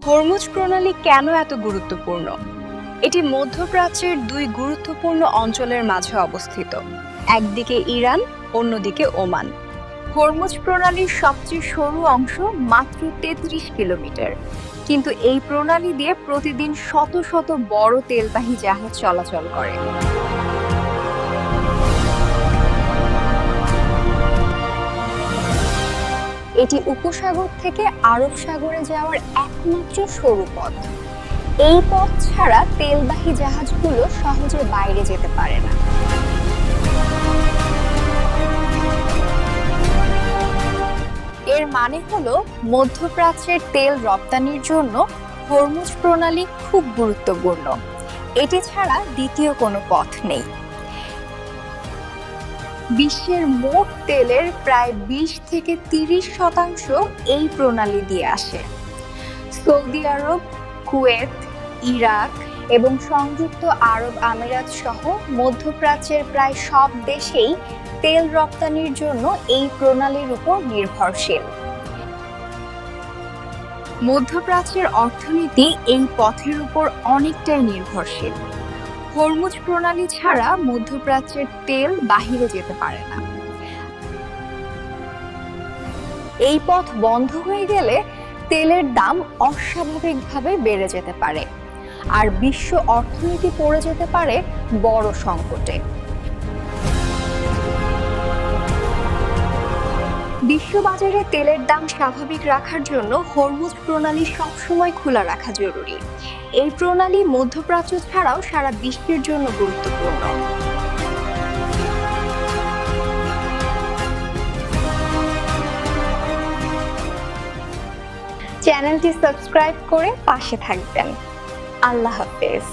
Hormuz প্রণালী কেন এত গুরুত্বপূর্ণ? এটি মধ্যপ্রাচ্যের দুই গুরুত্বপূর্ণ অঞ্চলের মাঝে অবস্থিত, একদিকে ইরান, অন্যদিকে ওমান। হরমুজ প্রণালীর সবচেয়ে সরু অংশ মাত্র ৩৩ কিলোমিটার, কিন্তু এই প্রণালী দিয়ে প্রতিদিন শত শত বড় তেলবাহী জাহাজ চলাচল করে। এটি উপসাগর থেকে আরব সাগরে যাওয়ার একমাত্র সরু পথ। এই পথ ছাড়া তেলবাহী জাহাজগুলো সহজে বাইরে যেতে পারে না। এর মানে হলো মধ্যপ্রাচ্যের তেল রপ্তানির জন্য হরমুজ প্রণালী খুব গুরুত্বপূর্ণ। এটি ছাড়া দ্বিতীয় কোনো পথ নেই। বিশ্বের মোট তেলের প্রায় ২০ থেকে ৩০% এই প্রণালী দিয়ে আসে। সৌদি আরব, কুয়েত, ইরাক এবং সংযুক্ত আরব আমিরাত সহ মধ্যপ্রাচ্যের প্রায় সব দেশেই তেল রপ্তানির জন্য এই প্রণালীর উপর নির্ভরশীল। মধ্যপ্রাচ্যের অর্থনীতি এই পথের উপর অনেকটাই নির্ভরশীল। হরমুজ প্রণালী ছাড়া মধ্যপ্রাচ্যের তেল বাহিরে যেতে পারে না। এই পথ বন্ধ হয়ে গেলে তেলের দাম অস্বাভাবিকভাবে বেড়ে যেতে পারে, আর বিশ্ব অর্থনীতি পড়ে যেতে পারে বড় সংকটে। বিশ্ববাজারে তেলের দাম স্বাভাবিক রাখার জন্য হরমুজ প্রণালী সবসময় খোলা রাখা জরুরি। এই প্রণালী মধ্যপ্রাচ্য ছাড়াও সারা বিশ্বের জন্য গুরুত্বপূর্ণ। চ্যানেলটি সাবস্ক্রাইব করে পাশে থাকবেন। আল্লাহ হাফেজ।